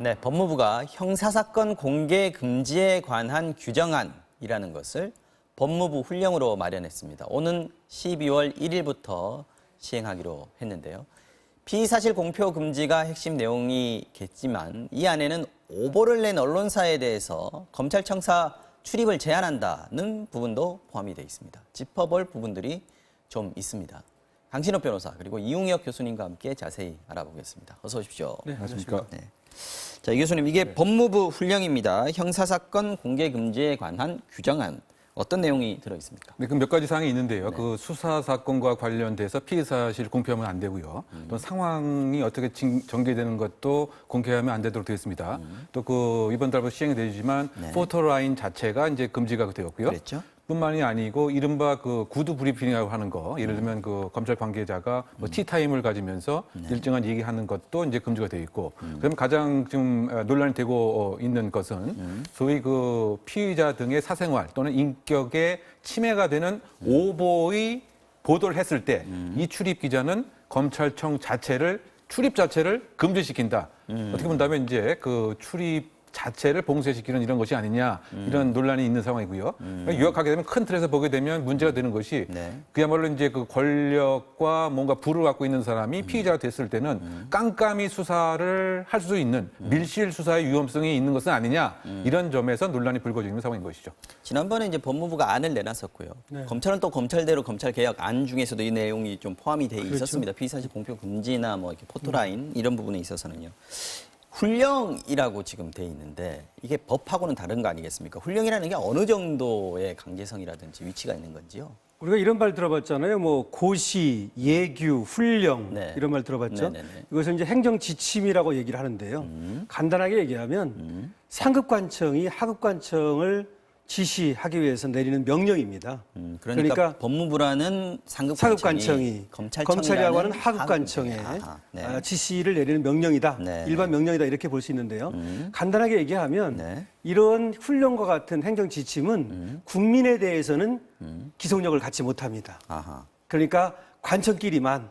네, 법무부가 형사사건 공개 금지에 관한 규정안이라는 것을 법무부 훈령으로 마련했습니다. 오는 12월 1일부터 시행하기로 했는데요. 피의사실 공표 금지가 핵심 내용이겠지만 이 안에는 오보를 낸 언론사에 대해서 검찰청사 출입을 제한한다는 부분도 포함이 되어 있습니다. 짚어볼 부분들이 좀 있습니다. 강신업 변호사 그리고 이웅혁 교수님과 함께 자세히 알아보겠습니다. 어서 오십시오. 네, 안녕하십니까. 네. 자, 이 교수님, 이게 법무부 훈령입니다. 형사사건 공개 금지에 관한 규정안. 어떤 내용이 들어 있습니까? 네, 그 몇 가지 사항이 있는데요. 그 수사 사건과 관련돼서 피의 사실 공표하면 안 되고요. 또 상황이 어떻게 전개되는 것도 공개하면 안 되도록 되어 있습니다. 또 그 이번 달부터 시행이 되지만 포토라인 자체가 이제 금지가 되었고요. 그랬죠? 뿐만이 뿐만이 아니고 이른바 그 구두 브리핑이라고 하는 거, 예를 들면 그 검찰 관계자가 뭐 티타임을 가지면서 일정한 얘기하는 것도 이제 금지가 되어 있고, 그럼 가장 지금 논란이 되고 있는 것은 소위 그 피의자 등의 사생활 또는 인격에 침해가 되는 오보의 보도를 했을 때 이 출입 기자는 검찰청 자체를 출입 자체를 금지시킨다. 어떻게 본다면 이제 그 출입 자체를 봉쇄시키는 이런 것이 아니냐 이런 논란이 있는 상황이고요. 요약하게 되면 큰 틀에서 보게 되면 문제가 되는 것이 그야말로 이제 그 권력과 뭔가 부를 갖고 있는 사람이 피의자가 됐을 때는 깜깜이 수사를 할 수 있는 밀실 수사의 위험성이 있는 것은 아니냐 이런 점에서 논란이 불거지는 상황인 것이죠. 지난번에 이제 법무부가 안을 내놨었고요. 검찰은 또 검찰대로 검찰 개혁 안 중에서도 이 내용이 좀 포함이 돼 있었습니다. 피의사실 공표 금지나 뭐 이렇게 포토라인 이런 부분에 있어서는요. 훈령이라고 지금 돼 있는데 이게 법하고는 다른 거 아니겠습니까? 훈령이라는 게 어느 정도의 강제성이라든지 위치가 있는 건지요? 우리가 이런 말 들어봤잖아요. 뭐 고시, 예규, 훈령 이런 말 들어봤죠. 이것을 이제 행정 지침이라고 얘기를 하는데요. 간단하게 얘기하면 상급관청이 하급관청을 지시하기 위해서 내리는 명령입니다. 그러니까 법무부라는 상급관청이 검찰이라고 하는 하급관청에 지시를 내리는 명령이다. 일반 명령이다 이렇게 볼 수 있는데요. 간단하게 얘기하면 이런 훈령과 같은 행정 지침은 국민에 대해서는 기속력을 갖지 못합니다. 그러니까 관청끼리만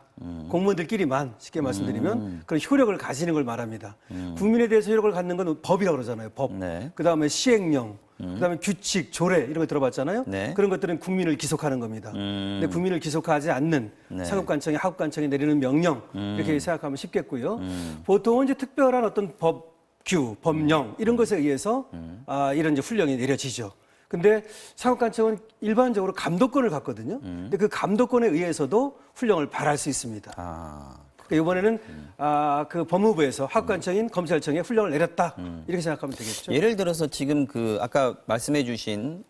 공무원들끼리만 쉽게 말씀드리면 그런 효력을 가지는 걸 말합니다. 국민에 대해서 효력을 갖는 건 법이라고 그러잖아요. 법. 그다음에 시행령. 그다음에 규칙, 조례 이런 거 들어봤잖아요. 그런 것들은 국민을 기속하는 겁니다. 근데 국민을 기속하지 않는 상급관청이 하급관청이 내리는 명령 이렇게 생각하면 쉽겠고요. 보통은 이제 특별한 어떤 법규, 법령 이런 것에 의해서 이런 이제 훈령이 내려지죠. 근데 상급관청은 일반적으로 감독권을 갖거든요. 근데 그 감독권에 의해서도 훈령을 발할 수 있습니다. 그러니까 이번에는 그 법무부에서 하급관청인 검찰청에 훈령을 내렸다 이렇게 생각하면 되겠죠. 예를 들어서 지금 그 아까 말씀해주신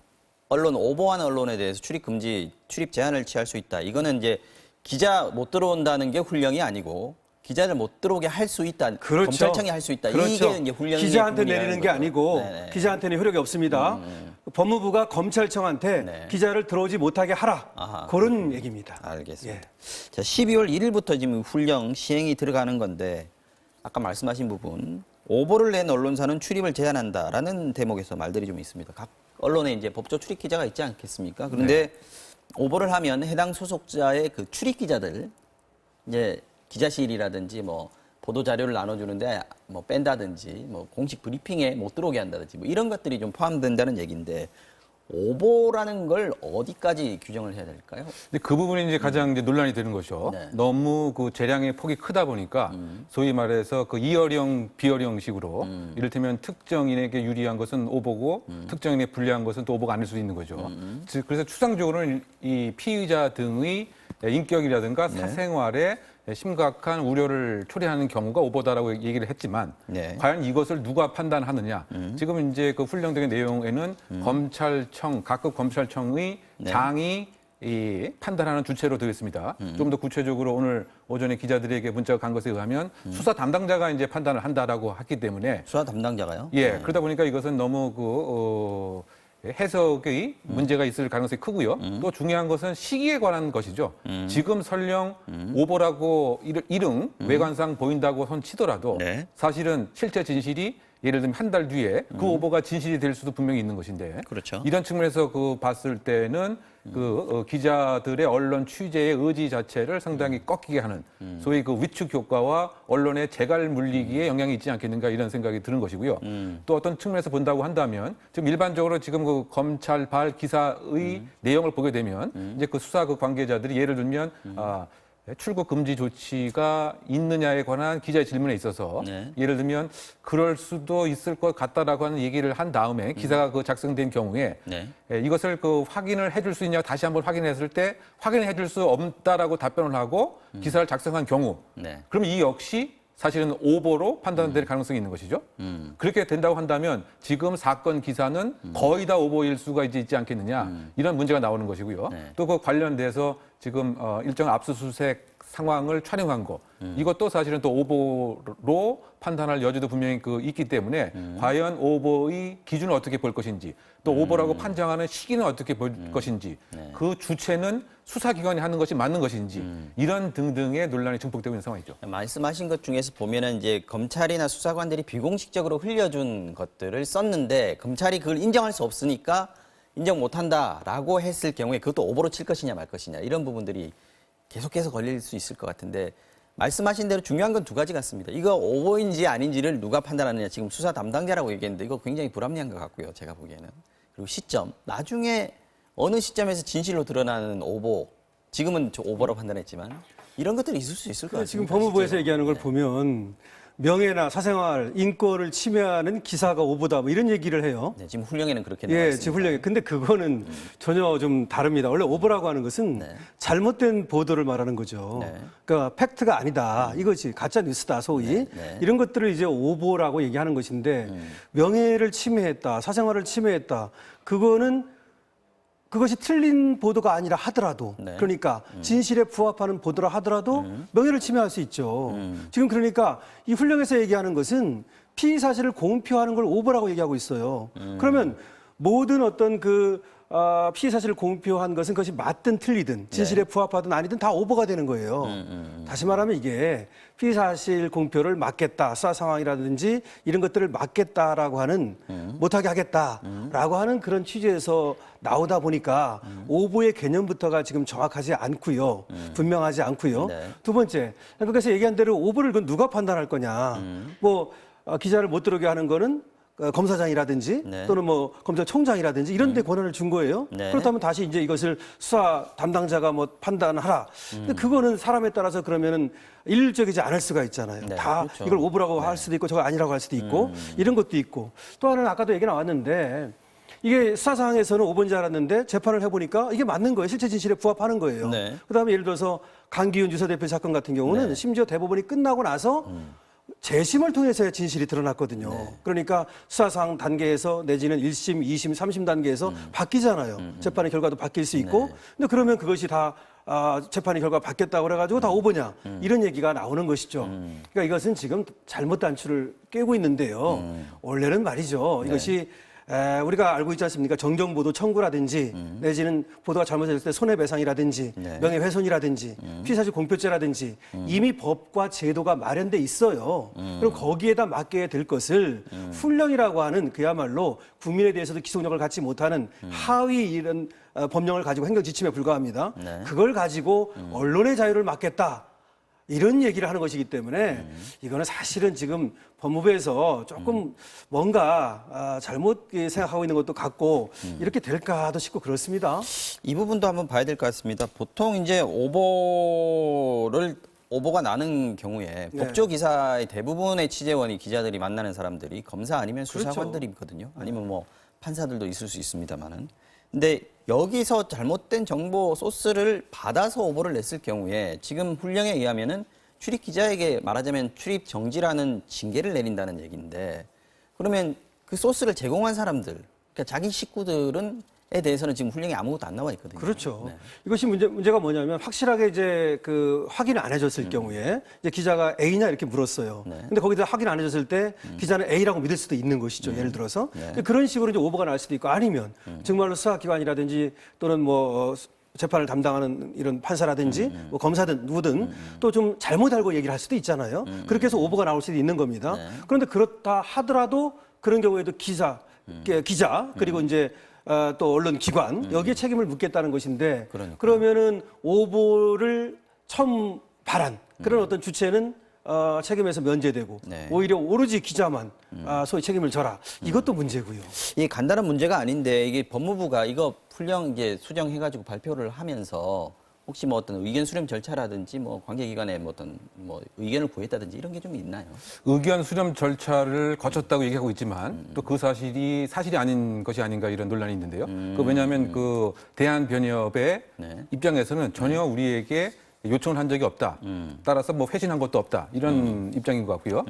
언론 오보한 언론에 대해서 출입 금지, 출입 제한을 취할 수 있다. 이거는 이제 기자 못 들어온다는 게 훈령이 아니고 기자를 못 들어오게 할 수 있다. 그렇죠. 검찰청이 할 수 있다. 그렇죠. 이게 이제 훈령이 기자한테 내리는 게 아니고 기자한테는 효력이 없습니다. 법무부가 검찰청한테 기자를 들어오지 못하게 하라. 그런 얘기입니다. 알겠습니다. 자, 12월 1일부터 지금 훈령 시행이 들어가는 건데 아까 말씀하신 부분 오보를 낸 언론사는 출입을 제한한다라는 대목에서 말들이 좀 있습니다. 각 언론에 이제 법조 출입 기자가 있지 않겠습니까? 그런데 오보를 하면 해당 소속자의 그 출입 기자들 이제 기자실이라든지 뭐 보도 자료를 나눠주는데 뭐 뺀다든지 뭐 공식 브리핑에 못 들어오게 한다든지 뭐 이런 것들이 좀 포함된다는 얘기인데 오보라는 걸 어디까지 규정을 해야 될까요? 근데 그 부분이 이제 가장 이제 논란이 되는 것이죠. 너무 그 재량의 폭이 크다 보니까 소위 말해서 그 이어령 비어령식으로 이를테면 특정인에게 유리한 것은 오보고 특정인에게 불리한 것은 또 오보가 아닐 수 있는 거죠. 그래서 추상적으로는 이 피의자 등의 인격이라든가 사생활에 심각한 우려를 초래하는 경우가 오보다라고 얘기를 했지만 과연 이것을 누가 판단하느냐. 지금 이제 그 훈령등의 내용에는 검찰청, 각급 검찰청의 장이 이 판단하는 주체로 되어 있습니다. 좀 더 구체적으로 오늘 오전에 기자들에게 문자가 간 것에 의하면 수사 담당자가 이제 판단을 한다라고 했기 때문에 수사 담당자가요? 그러다 보니까 이것은 너무 해석의 문제가 있을 가능성이 크고요. 또 중요한 것은 시기에 관한 것이죠. 지금 설령 오보라고 이름 외관상 보인다고 손 치더라도 사실은 실제 진실이 예를 들면 한 달 뒤에 그 오보가 진실이 될 수도 분명히 있는 것인데 그렇죠. 이런 측면에서 그 봤을 때는 그 기자들의 언론 취재의 의지 자체를 상당히 꺾이게 하는 소위 그 위축 효과와 언론의 재갈 물리기에 영향이 있지 않겠는가 이런 생각이 드는 것이고요. 또 어떤 측면에서 본다고 한다면 지금 일반적으로 지금 그 검찰발 기사의 내용을 보게 되면 이제 그 수사 그 관계자들이 예를 들면 출국 금지 조치가 있느냐에 관한 기자의 질문에 있어서 네. 예를 들면 그럴 수도 있을 것 같다라고 하는 얘기를 한 다음에 기사가 그 작성된 경우에 네. 이것을 그 확인을 해줄 수 있냐 다시 한번 확인했을 때 확인해줄 수 없다라고 답변을 하고 기사를 작성한 경우 네. 그럼 이 역시 사실은 오보로 판단될 가능성이 있는 것이죠. 그렇게 된다고 한다면 지금 사건 기사는 거의 다 오보일 수가 있지 않겠느냐 이런 문제가 나오는 것이고요. 네. 또 그 관련돼서 지금 일정 압수수색 상황을 촬영한 거 이것도 사실은 또 오보로 판단할 여지도 분명히 그 있기 때문에 과연 오보의 기준을 어떻게 볼 것인지 또 오보라고 판정하는 시기는 어떻게 볼 것인지 네. 그 주체는 수사기관이 하는 것이 맞는 것인지 이런 등등의 논란이 증폭되고 있는 상황이죠. 말씀하신 것 중에서 보면은 이제 검찰이나 수사관들이 비공식적으로 흘려준 것들을 썼는데 검찰이 그걸 인정할 수 없으니까 인정 못한다라고 했을 경우에 그것도 오보로 칠 것이냐 말 것이냐 이런 부분들이 계속해서 걸릴 수 있을 것 같은데 말씀하신 대로 중요한 건 두 가지 같습니다. 이거 오보인지 아닌지를 누가 판단하느냐 지금 수사 담당자라고 얘기했는데 이거 굉장히 불합리한 것 같고요. 제가 보기에는. 그리고 시점. 나중에 어느 시점에서 진실로 드러나는 오보. 지금은 저 오보로 판단했지만 이런 것들이 있을 수 있을 것 같습니다. 지금 법무부에서 실제로. 얘기하는 걸 네. 보면 명예나 사생활, 인권을 침해하는 기사가 오보다 뭐 이런 얘기를 해요. 네, 지금 훈령에는 그렇게 나와 예, 있습니다. 지금 훌륭해. 근데 그거는 전혀 좀 다릅니다. 원래 오보라고 하는 것은 잘못된 보도를 말하는 거죠. 네. 그러니까 팩트가 아니다. 이거지. 가짜 뉴스다, 소위. 네. 이런 것들을 이제 오보라고 얘기하는 것인데 명예를 침해했다, 사생활을 침해했다. 그것이 틀린 보도가 아니라 하더라도 네. 그러니까 진실에 부합하는 보도라 하더라도 명예를 침해할 수 있죠. 지금 그러니까 이 훈령에서 얘기하는 것은 피의 사실을 공표하는 걸 오보라고 얘기하고 있어요. 그러면 모든 어떤 피의 사실을 공표한 것은 그것이 맞든 틀리든 진실에 부합하든 아니든 다 오보가 되는 거예요. 다시 말하면 이게 피의 사실 공표를 막겠다, 수사 상황이라든지 이런 것들을 막겠다라고 하는 못하게 하겠다라고 하는 그런 취지에서 나오다 보니까 오보의 개념부터가 지금 정확하지 않고요, 분명하지 않고요. 네. 두 번째, 그래서 얘기한 대로 오보를 그건 누가 판단할 거냐? 기자를 못 들어오게 하는 거는 검사장이라든지 네. 또는 뭐 검찰총장이라든지 이런 데 권한을 준 거예요. 네. 그렇다면 다시 이제 이것을 수사 담당자가 뭐 판단하라. 근데 그거는 사람에 따라서 그러면은 일률적이지 않을 수가 있잖아요. 네, 다 그렇죠. 이걸 오보라고 할 수도 있고 저거 아니라고 할 수도 있고 이런 것도 있고 또 하나는 아까도 얘기 나왔는데 이게 수사 상황에서는 오보인 줄 알았는데 재판을 해보니까 이게 맞는 거예요. 실체 진실에 부합하는 거예요. 네. 그다음에 예를 들어서 강기훈 유서 대표 사건 같은 경우는 네. 심지어 대법원이 끝나고 나서 재심을 통해서의 진실이 드러났거든요. 그러니까 수사상 단계에서 내지는 1심, 2심, 3심 단계에서 바뀌잖아요. 재판의 결과도 바뀔 수 있고. 근데 그러면 그것이 다 재판의 결과가 바뀌었다고 그래가지고 다 오보냐. 이런 얘기가 나오는 것이죠. 그러니까 이것은 지금 잘못 단추를 꿰고 있는데요. 원래는 말이죠. 이것이 우리가 알고 있지 않습니까? 정정보도 청구라든지 내지는 보도가 잘못됐을 때 손해배상이라든지 네. 명예훼손이라든지 피의사실 공표죄라든지 이미 법과 제도가 마련돼 있어요. 그럼 거기에다 맡겨야 될 것을 훈령이라고 하는 그야말로 국민에 대해서도 기소력을 갖지 못하는 하위 이런 법령을 가지고 행정지침에 불과합니다. 네. 그걸 가지고 언론의 자유를 막겠다. 이런 얘기를 하는 것이기 때문에 이거는 사실은 지금 법무부에서 조금 뭔가 잘못 생각하고 있는 것도 같고 이렇게 될까도 싶고 그렇습니다. 이 부분도 한번 봐야 될 것 같습니다. 보통 이제 오보가 나는 경우에 네. 법조 기사의 대부분의 취재원이 기자들이 만나는 사람들이 검사 아니면 그렇죠. 수사관들이거든요. 아니면 뭐 판사들도 있을 수 있습니다만은. 근데 여기서 잘못된 정보 소스를 받아서 오보를 냈을 경우에 지금 훈령에 의하면은 출입 기자에게 말하자면 출입 정지라는 징계를 내린다는 얘기인데 그러면 그 소스를 제공한 사람들, 그러니까 자기 식구들에 대해서는 지금 훈령에 아무것도 안 나와 있거든요. 그렇죠. 네. 이것이 문제가 뭐냐면 확실하게 이제 그 확인을 안 해줬을 경우에 이제 기자가 A냐 이렇게 물었어요. 네. 근데 거기다 확인 안 해줬을 때 기자는 A라고 믿을 수도 있는 것이죠. 예를 들어서 네. 그런 식으로 이제 오보가 날 수도 있고 아니면 정말로 수사기관이라든지 또는 뭐 재판을 담당하는 이런 판사라든지 뭐 검사든 누구든 또 좀 잘못 알고 얘기를 할 수도 있잖아요. 그렇게 해서 오보가 나올 수도 있는 겁니다. 그런데 그렇다 하더라도 그런 경우에도 기자 그리고 이제 또 언론 기관 여기에 책임을 묻겠다는 것인데 그러니까요. 그러면은 오보를 처음 발한 그런 어떤 주체는 책임에서 면제되고 네. 오히려 오로지 기자만 소위 책임을 져라. 이것도 문제고요. 이게 간단한 문제가 아닌데 이게 법무부가 이거 풀령 이제 수정해가지고 발표를 하면서 혹시 뭐 어떤 의견 수렴 절차라든지 뭐 관계기관에 뭐 어떤 뭐 의견을 구했다든지 이런 게 좀 있나요? 의견 수렴 절차를 거쳤다고 얘기하고 있지만 또 그 사실이 아닌 것이 아닌가 이런 논란이 있는데요. 그 왜냐하면 그 대한변협의 네. 입장에서는 전혀 우리에게 요청을 한 적이 없다. 따라서 뭐 회신한 것도 없다. 이런 입장인 것 같고요.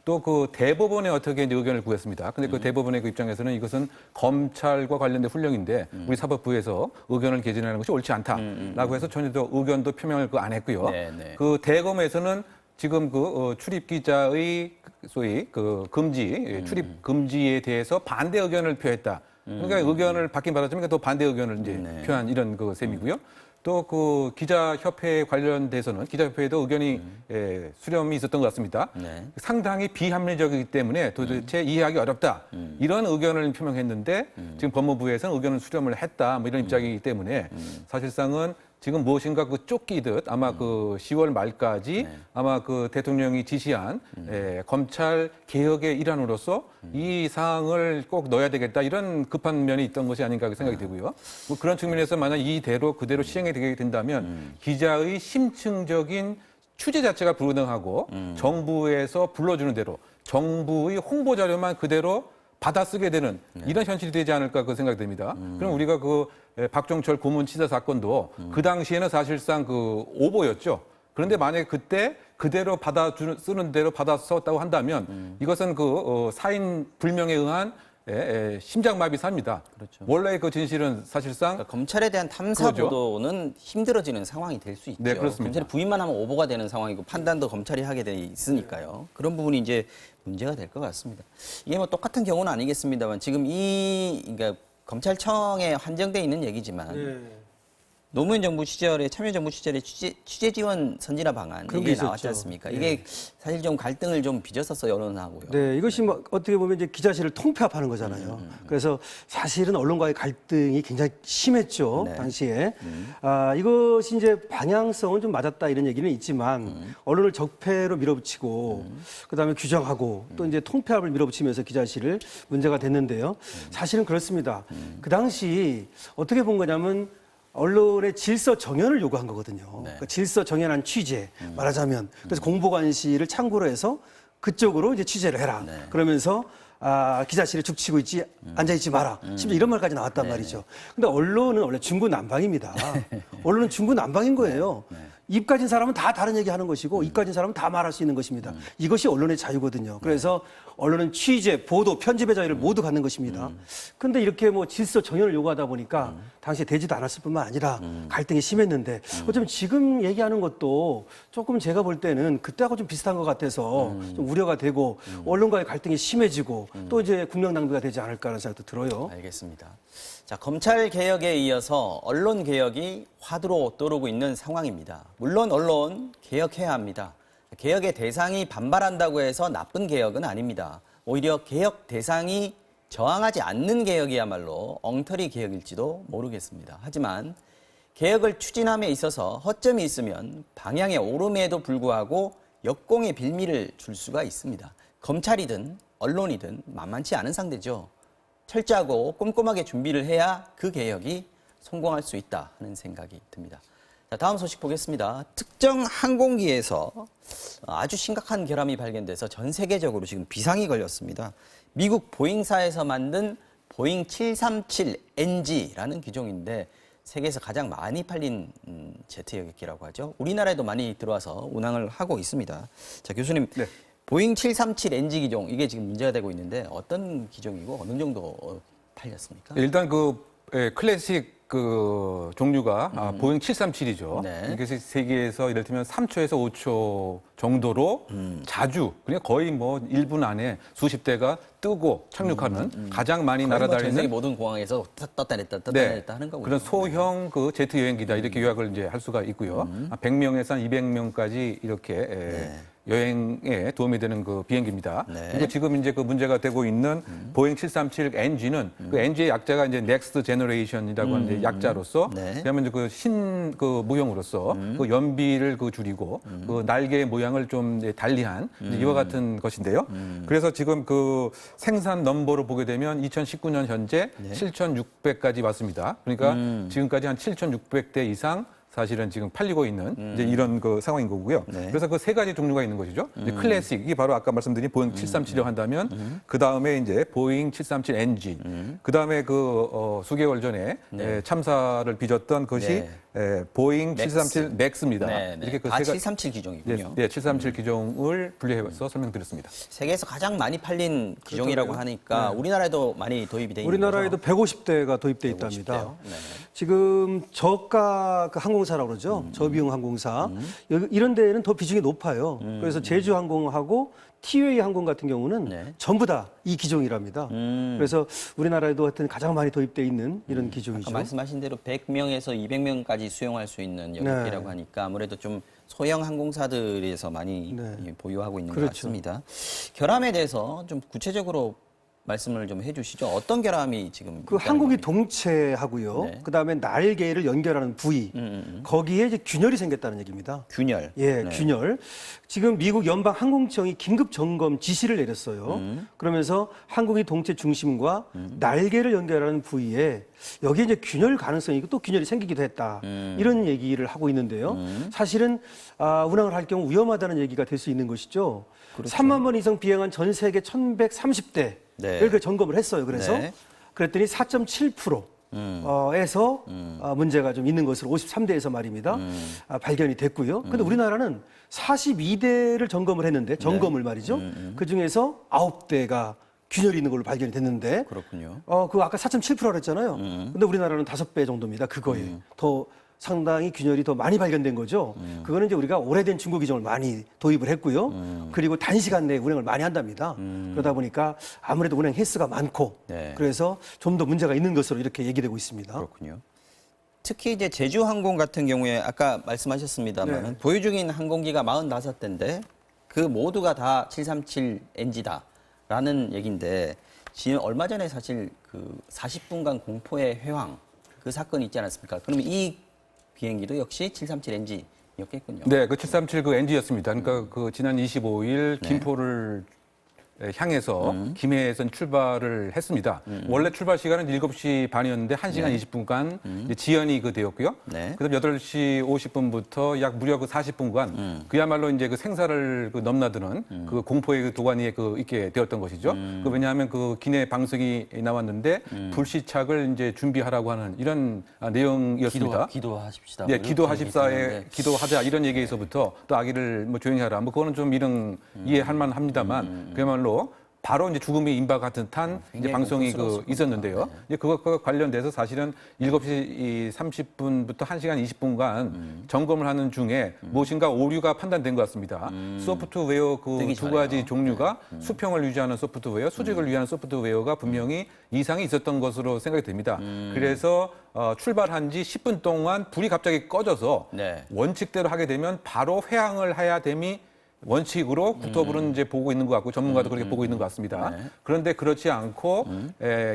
또 그 대법원에 어떻게 이제 의견을 구했습니다. 근데 그 대법원의 그 입장에서는 이것은 검찰과 관련된 훈령인데 우리 사법부에서 의견을 개진하는 것이 옳지 않다라고 해서 전혀 더 의견도 표명을 안 했고요. 네, 네. 그 대검에서는 지금 그 출입 기자의 소위 그 금지 출입 금지에 대해서 반대 의견을 표했다. 그러니까 의견을 받긴 받았지만 또 반대 의견을 이제 네. 표한 이런 그 셈이고요. 또 그 기자협회 관련돼서는 기자협회에도 의견이 수렴이 있었던 것 같습니다. 네. 상당히 비합리적이기 때문에 도대체 이해하기 어렵다. 이런 의견을 표명했는데 지금 법무부에서는 의견을 수렴을 했다. 뭐 이런 입장이기 때문에 사실상은 지금 무엇인가 그 쫓기듯 아마 그 10월 말까지 아마 그 대통령이 지시한 검찰 개혁의 일환으로서 이 사항을 꼭 넣어야 되겠다 이런 급한 면이 있던 것이 아닌가 생각이 되고요. 뭐 그런 측면에서 만약 이대로 그대로 시행이 되게 된다면 기자의 심층적인 취재 자체가 불가능하고 정부에서 불러주는 대로 정부의 홍보 자료만 그대로 받아쓰게 되는 이런 현실이 되지 않을까 그 생각이 듭니다. 그럼 우리가 그 박종철 고문치사 사건도 그 당시에는 사실상 그 오보였죠. 그런데 만약에 그때 그대로 쓰는 대로 받아 썼다고 한다면 이것은 그 사인 불명에 의한 심장마비 사입니다. 그렇죠. 원래 그 진실은 사실상 그러니까 검찰에 대한 탐사 그거죠. 보도는 힘들어지는 상황이 될 수 있죠. 네, 그렇습니다. 검찰이 부인만 하면 오보가 되는 상황이고 판단도 검찰이 하게 돼 있으니까요. 그런 부분이 이제 문제가 될 것 같습니다. 이게 뭐 똑같은 경우는 아니겠습니다만 지금 그러니까 검찰청에 한정돼 있는 얘기지만 노무현 정부 시절에 참여정부 시절에 취재 지원 선진화 방안 그런 이게 게 있었죠. 나왔지 않습니까? 이게 사실 좀 갈등을 좀 빚었었어요, 언론하고요. 네, 이것이 뭐 어떻게 보면 이제 기자실을 통폐합하는 거잖아요. 그래서 사실은 언론과의 갈등이 굉장히 심했죠, 네. 당시에. 이것이 이제 방향성은 좀 맞았다 이런 얘기는 있지만 언론을 적폐로 밀어붙이고 그다음에 규정하고 또 이제 통폐합을 밀어붙이면서 기자실을 문제가 됐는데요. 사실은 그렇습니다. 그 당시 어떻게 본 거냐면 언론의 질서 정연을 요구한 거거든요. 그러니까 질서 정연한 취재 말하자면 그래서 공보관실을 창구로 해서 그쪽으로 이제 취재를 해라. 그러면서 기자실에 죽치고 앉아 있지 마라. 심지어 이런 말까지 나왔단 말이죠. 근데 언론은 원래 중구난방입니다. 언론은 중구난방인 거예요. 입 가진 사람은 다 다른 얘기 하는 것이고 입 가진 사람은 다 말할 수 있는 것입니다. 이것이 언론의 자유거든요. 그래서 언론은 취재, 보도, 편집의 자유를 모두 갖는 것입니다. 근데 이렇게 뭐 질서 정연을 요구하다 보니까 당시에 되지도 않았을 뿐만 아니라 갈등이 심했는데 어쩌면 지금 얘기하는 것도 조금 제가 볼 때는 그때하고 좀 비슷한 것 같아서 좀 우려가 되고 언론과의 갈등이 심해지고 또 이제 국력 낭비가 되지 않을까라는 생각도 들어요. 알겠습니다. 자, 검찰 개혁에 이어서 언론 개혁이 화두로 떠오르고 있는 상황입니다. 물론 언론 개혁해야 합니다. 개혁의 대상이 반발한다고 해서 나쁜 개혁은 아닙니다. 오히려 개혁 대상이 저항하지 않는 개혁이야말로 엉터리 개혁일지도 모르겠습니다. 하지만 개혁을 추진함에 있어서 허점이 있으면 방향의 오름에도 불구하고 역공의 빌미를 줄 수가 있습니다. 검찰이든 언론이든 만만치 않은 상대죠. 철저하고 꼼꼼하게 준비를 해야 그 개혁이 성공할 수 있다 하는 생각이 듭니다. 자, 다음 소식 보겠습니다. 특정 항공기에서 아주 심각한 결함이 발견돼서 전 세계적으로 지금 비상이 걸렸습니다. 미국 보잉사에서 만든 보잉 737NG라는 기종인데 세계에서 가장 많이 팔린 제트 여객기라고 하죠. 우리나라에도 많이 들어와서 운항을 하고 있습니다. 자, 교수님. 네. 보잉 737NG 기종, 이게 지금 문제가 되고 있는데 어떤 기종이고 어느 정도 팔렸습니까? 일단 그 클래식 그 종류가 보잉 737이죠. 네. 이게 세계에서 예를 들면 3초에서 5초 정도로 자주 그냥 거의 뭐 1분 안에 수십 대가 뜨고 착륙하는 가장 많이 전 세계 날아다니는 모든 공항에서 떴다 냈다 하는 거군요. 그런 소형 그 제트 여행기다 이렇게 요약을 이제 할 수가 있고요. 100명에서 한 200명까지 이렇게 여행에 도움이 되는 그 비행기입니다. 네. 그리고 지금 이제 그 문제가 되고 있는 보잉 737 NG는 그 NG의 약자가 이제 Next Generation이라고 하는 이제 약자로서 네. 그러면 이제 그 무형으로서 그 연비를 그 줄이고 그 날개의 모양을 좀 이제 달리한 이제 이와 같은 것인데요. 그래서 지금 그 생산 넘버로 보게 되면 2019년 현재 7,600까지 왔습니다. 그러니까 지금까지 한 7,600대 이상 사실은 지금 팔리고 있는 이제 이런 그 상황인 거고요. 네. 그래서 그 세 가지 종류가 있는 것이죠. 이제 클래식, 이게 바로 아까 말씀드린 보잉 737이라고 한다면 그 다음에 이제 보잉 737 NG, 그 다음에 그 수개월 전에 참사를 빚었던 것이 보잉 737 맥스입니다. 이렇게 그 737 기종이군요. 네, 737 기종을 분류해서 설명드렸습니다. 세계에서 가장 많이 팔린 기종이라고 하니까 우리나라에도 많이 도입이 돼 있는 우리나라에도 거죠? 150대가 도입돼 있답니다. 150대요? 네. 지금 저가 그 항공사라고 그러죠. 저비용 항공사. 이런 데는 더 비중이 높아요. 그래서 제주항공하고 티웨이 항공 같은 경우는 전부 다 이 기종이랍니다. 그래서 우리나라에도 하여튼 가장 많이 도입돼 있는 이런 기종이죠. 아까 말씀하신 대로 100명에서 200명까지 수용할 수 있는 여객기라고 하니까 아무래도 좀 소형 항공사들에서 많이 보유하고 있는 것 같습니다. 결함에 대해서 좀 구체적으로 말씀을 좀 해주시죠. 어떤 결함이 지금 그 있다는 항공기 겁니까? 동체하고요. 네. 그다음에 날개를 연결하는 부위. 거기에 이제 균열이 생겼다는 얘기입니다. 균열. 예, 네. 균열. 지금 미국 연방 항공청이 긴급 점검 지시를 내렸어요. 그러면서 항공기 동체 중심과 날개를 연결하는 부위에 여기에 이제 균열 가능성이 있고 또 균열이 생기기도 했다. 이런 얘기를 하고 있는데요. 사실은 운항을 할 경우 위험하다는 얘기가 될 수 있는 것이죠. 그렇죠. 3만 번 이상 비행한 전 세계 1,130대 네. 를 점검을 했어요. 그래서 네. 그랬더니 4.7%에서 문제가 좀 있는 것으로 53대에서 말입니다. 발견이 됐고요. 근데 우리나라는 42대를 점검을 했는데 점검을 말이죠. 그 중에서 9대가 균열이 있는 걸로 발견이 됐는데 그렇군요. 그 아까 4.7%라 그랬잖아요. 근데 우리나라는 5배 정도입니다. 그거에 더 상당히 균열이 더 많이 발견된 거죠. 그거는 이제 우리가 오래된 중고 기종을 많이 도입을 했고요. 그리고 단시간 내에 운행을 많이 한답니다. 그러다 보니까 아무래도 운행 횟수가 많고 네. 그래서 좀 더 문제가 있는 것으로 이렇게 얘기되고 있습니다. 그렇군요. 특히 이제 제주항공 같은 경우에 아까 말씀하셨습니다만 보유 중인 항공기가 45대인데 그 모두가 다 737 NG다라는 얘기인데 지금 얼마 전에 사실 그 40분간 공포의 회항 그 사건이 있지 않았습니까? 그러면 이 비행기도 역시 737 NG였겠군요. 네, 그 737 그 NG였습니다. 그러니까 그 지난 25일 김포를 향해서 김해에서 출발을 했습니다. 원래 출발 시간은 7시 반이었는데 1시간 20분간 이제 지연이 그 되었고요. 그다음 8시 50분부터 약 무려 그 40분간 그야말로 이제 그 생사를 그 넘나드는 그 공포의 그 도가니에 그 있게 되었던 것이죠. 그 왜냐하면 그 기내 방송이 나왔는데 불시착을 이제 준비하라고 하는 이런 내용이었습니다. 기도하십시다. 네, 기도하자 이런 얘기에서부터 또 아기를 뭐 조용히 하라. 뭐 그거는 좀 이런 이해할 만합니다만 그야말로 바로 이제 죽음의 임박한 듯한 이제 방송이 그 있었는데요. 이제 그것과 관련돼서 사실은 7시 30분부터 1시간 20분간 점검을 하는 중에 무엇인가 오류가 판단된 것 같습니다. 소프트웨어 그 두 가지 종류가 수평을 유지하는 소프트웨어, 수직을 위한 소프트웨어가 분명히 이상이 있었던 것으로 생각이 됩니다. 그래서 출발한 지 10분 동안 불이 갑자기 꺼져서 원칙대로 하게 되면 바로 회항을 해야 됨이 원칙으로 국토부는 이제 보고 있는 것 같고 전문가도 그렇게 보고 있는 것 같습니다. 그런데 그렇지 않고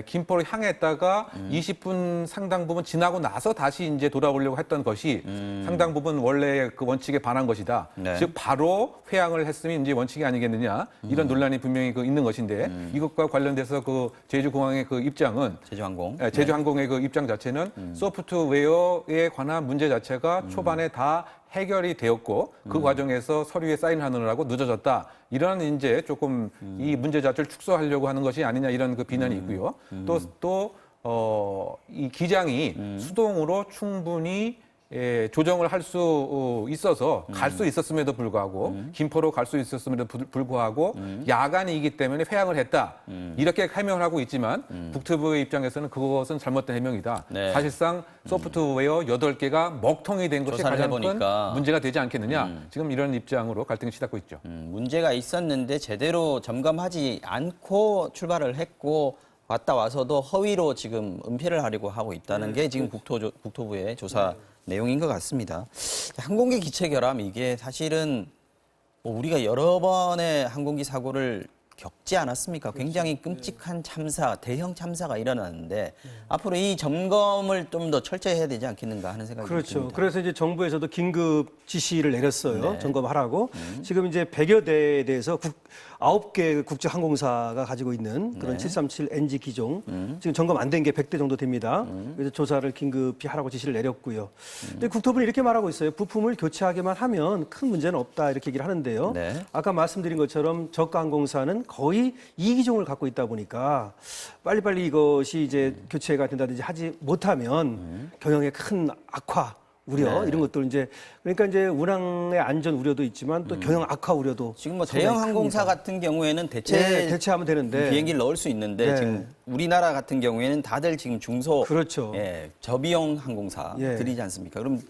김포를 향했다가 20분 상당 부분 지나고 나서 다시 이제 돌아오려고 했던 것이 상당 부분 원래 그 원칙에 반한 것이다. 즉 바로 회항을 했으면 이제 원칙이 아니겠느냐 이런 논란이 분명히 그 있는 것인데 이것과 관련돼서 그 제주공항의 그 입장은 제주항공의 그 입장 자체는 소프트웨어에 관한 문제 자체가 초반에 다 해결이 되었고 그 과정에서 서류에 사인하느라고 늦어졌다. 이런 이제 조금 이 문제 자체를 축소하려고 하는 것이 아니냐 이런 그 비난이 있고요. 또 이 기장이 수동으로 충분히 조정을 할 수 있어서 갈 수 있었음에도 불구하고 김포로 갈 수 있었음에도 불구하고 야간이기 때문에 회항을 했다. 이렇게 해명을 하고 있지만 북튜브의 입장에서는 그것은 잘못된 해명이다. 네. 사실상 소프트웨어 8개가 먹통이 된 것이 조사를 가장 큰 해보니까. 문제가 되지 않겠느냐. 지금 이런 입장으로 갈등이 치닫고 있죠. 문제가 있었는데 제대로 점검하지 않고 출발을 했고 왔다 와서도 허위로 지금 은폐를 하려고 하고 있다는 게 지금 국토부의 조사 내용인 것 같습니다. 항공기 기체 결함 이게 사실은 뭐 우리가 여러 번의 항공기 사고를 겪지 않았습니까? 굉장히 끔찍한 참사, 대형 참사가 일어났는데 앞으로 이 점검을 좀 더 철저히 해야 되지 않겠는가 하는 생각이 그렇죠. 듭니다. 그래서 이제 정부에서도 긴급 지시를 내렸어요. 네. 점검하라고. 지금 이제 100여 대에 대해서 9개 국제 항공사가 가지고 있는 그런 네. 737 NG 기종 지금 점검 안 된 게 100대 정도 됩니다. 그래서 조사를 긴급히 하라고 지시를 내렸고요. 근데 국토부는 이렇게 말하고 있어요. 부품을 교체하기만 하면 큰 문제는 없다 이렇게 얘기를 하는데요. 네. 아까 말씀드린 것처럼 저가 항공사는 거의 이 기종을 갖고 있다 보니까 빨리빨리 이것이 이제 교체가 된다든지 하지 못하면 경영에 큰 악화 우려 네. 이런 것들 이제 그러니까 이제 운항의 안전 우려도 있지만 또 경영 악화 우려도 지금 뭐 상당히 대형 항공사 큽니다. 같은 경우에는 네, 대체하면 되는데 비행기를 넣을 수 있는데 네. 지금 우리나라 같은 경우에는 다들 지금 중소 그렇죠. 저비용 항공사들이지 예. 않습니까? 그럼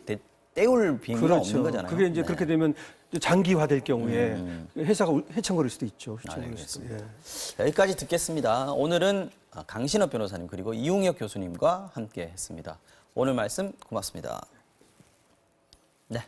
때울 비행기가 없는 거잖아요. 그게 이제 네. 그렇게 되면 장기화될 경우에 회사가 휘청거릴 수도 있죠. 휘청거릴 수도. 알겠습니다. 예. 여기까지 듣겠습니다. 오늘은 강신업 변호사님 그리고 이웅혁 교수님과 함께 했습니다. 오늘 말씀 고맙습니다. 네,